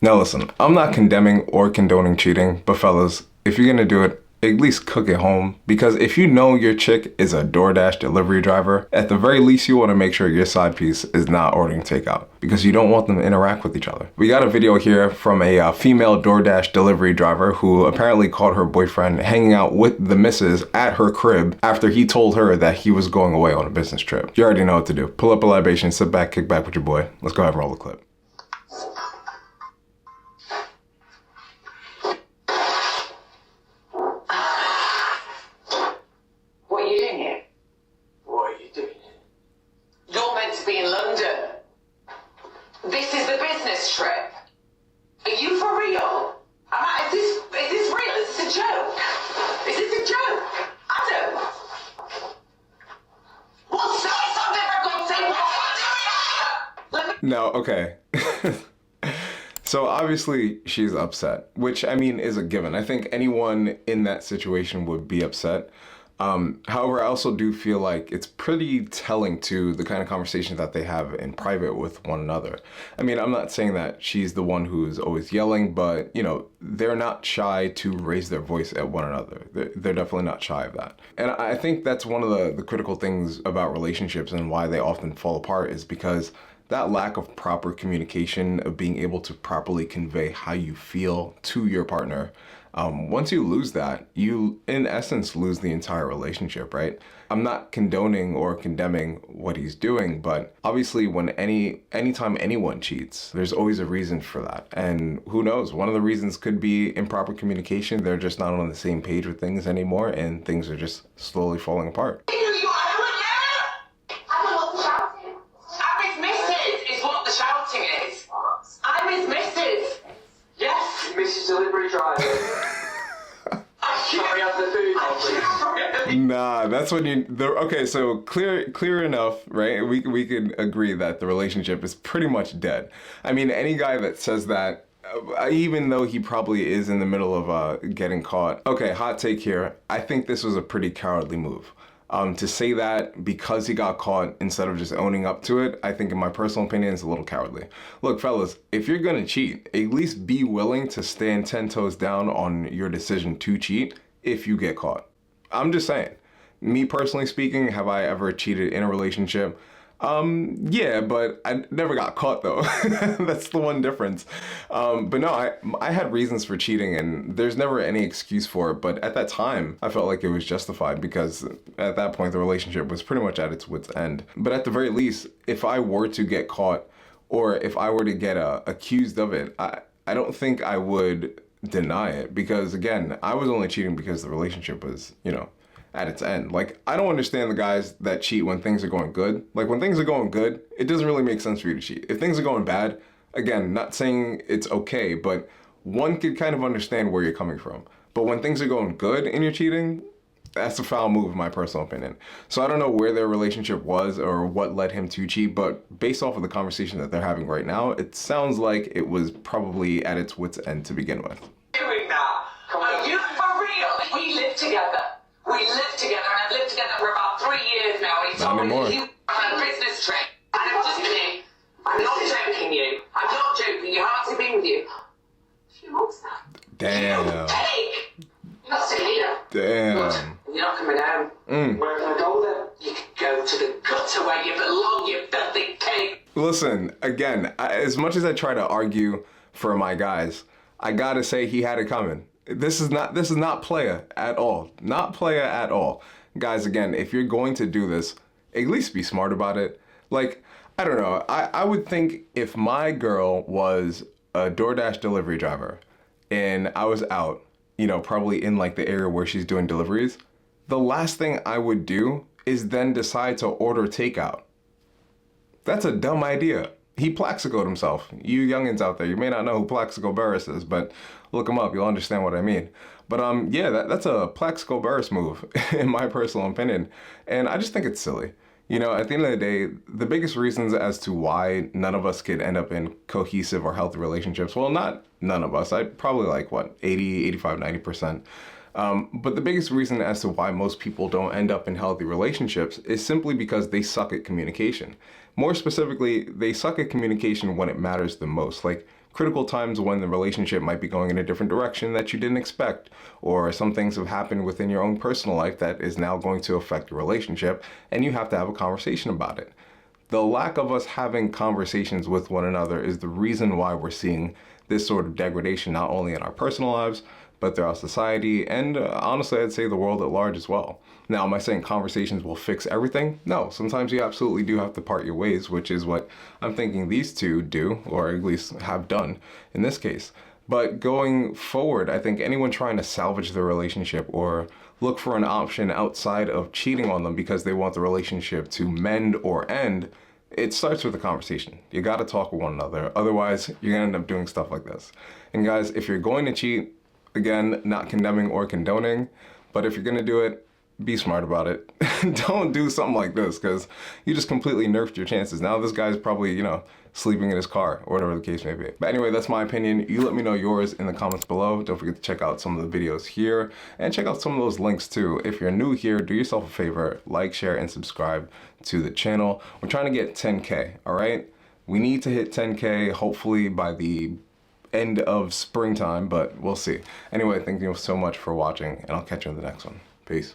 Now listen, I'm not condemning or condoning cheating, but fellas, if you're gonna do it, at least cook at home. Because if you know your chick is a Doordash delivery driver, at the very least you want to make sure your side piece is not ordering takeout, because you don't want them to interact with each other. We got a video here from a female Doordash delivery driver who apparently caught her boyfriend hanging out with the missus at her crib after he told her that he was going away on a business trip. You already know what to do. Pull up a libation, sit back, kick back with your boy. Let's go ahead and roll the clip. In London. This is the business trip. Are you for real? Is this real? Is this a joke? Is this a joke? Adam! Well, say something for God's sake! What are you doing? No, okay. So obviously she's upset, which I mean is a given. I think anyone in that situation would be upset. However, I also do feel like it's pretty telling to the kind of conversation that they have in private with one another. I mean, I'm not saying that she's the one who's always yelling, but you know, they're not shy to raise their voice at one another. They're definitely not shy of that. And I think that's one of the critical things about relationships and why they often fall apart, is because that lack of proper communication, of being able to properly convey how you feel to your partner. Once you lose that, you in essence lose the entire relationship, right? I'm not condoning or condemning what he's doing, but obviously anytime anyone cheats, there's always a reason for that. And who knows, one of the reasons could be improper communication. They're just not on the same page with things anymore, and things are just slowly falling apart. Mrs. Delivery Driver. Sorry, I'm the food. Nah, that's when okay, so clear enough, right? We could agree that the relationship is pretty much dead. I mean, any guy that says that, even though he probably is in the middle of getting caught. Okay, hot take here. I think this was a pretty cowardly move. To say that because he got caught instead of just owning up to it, I think in my personal opinion is a little cowardly. Look, fellas, if you're gonna cheat, at least be willing to stand 10 toes down on your decision to cheat if you get caught. I'm just saying. Me personally speaking, have I ever cheated in a relationship? Yeah, but I never got caught though. That's the one difference. But no, I had reasons for cheating, and there's never any excuse for it. But at that time, I felt like it was justified, because at that point, the relationship was pretty much at its wit's end. But at the very least, if I were to get caught, or if I were to get accused of it, I don't think I would deny it, because again, I was only cheating because the relationship was, you know, at its end. Like, I don't understand the guys that cheat when things are going good. Like, when things are going good, it doesn't really make sense for you to cheat. If things are going bad, again, not saying it's okay, but one could kind of understand where you're coming from. But when things are going good and you're cheating, that's a foul move in my personal opinion. So I don't know where their relationship was or what led him to cheat, but based off of the conversation that they're having right now, it sounds like it was probably at its wit's end to begin with. Doing that? Are you for real? We live together. We live together, and I've lived together for about 3 years now, and he told me you on a business trip. And I'm just kidding. I'm not joking you. I'm not joking. Your heart's been with you. She wants that. Damn. You're not sitting here. Damn. Good. You're not coming home. Where can I go then? You can go to the gutter where you belong, you filthy pig. Listen, again, as much as I try to argue for my guys, I gotta say he had it coming. This is not playa at all. Not playa at all. Guys, again, if you're going to do this, at least be smart about it. Like, I don't know. I would think if my girl was a Doordash delivery driver and I was out, you know, probably in like the area where she's doing deliveries, the last thing I would do is then decide to order takeout. That's a dumb idea. He Plaxicoed himself. You youngins out there, you may not know who Plaxico Burress is, but look him up, you'll understand what I mean. But yeah, that's a Plaxico Burress move, in my personal opinion. And I just think it's silly. You know, at the end of the day, the biggest reasons as to why none of us could end up in cohesive or healthy relationships, well, not none of us, I'd probably like, what, 80, 85, 90%. But the biggest reason as to why most people don't end up in healthy relationships is simply because they suck at communication. More specifically, they suck at communication when it matters the most. Like, critical times when the relationship might be going in a different direction that you didn't expect, or some things have happened within your own personal life that is now going to affect your relationship, and you have to have a conversation about it. The lack of us having conversations with one another is the reason why we're seeing this sort of degradation, not only in our personal lives, but throughout society, and honestly, I'd say the world at large as well. Now, am I saying conversations will fix everything? No, sometimes you absolutely do have to part your ways, which is what I'm thinking these two do, or at least have done in this case. But going forward, I think anyone trying to salvage their relationship or look for an option outside of cheating on them because they want the relationship to mend or end, it starts with a conversation. You gotta talk with one another. Otherwise, you're gonna end up doing stuff like this. And guys, if you're going to cheat, again, not condemning or condoning, but if you're gonna do it, be smart about it. Don't do something like this, because you just completely nerfed your chances. Now this guy's probably, sleeping in his car, or whatever the case may be. But anyway, that's my opinion. You let me know yours in the comments below. Don't forget to check out some of the videos here, and check out some of those links too. If you're new here, do yourself a favor, like, share, and subscribe to the channel. We're trying to get 10K, all right? We need to hit 10K, hopefully by the end of springtime, but we'll see. Anyway, thank you so much for watching, and I'll catch you in the next one. Peace.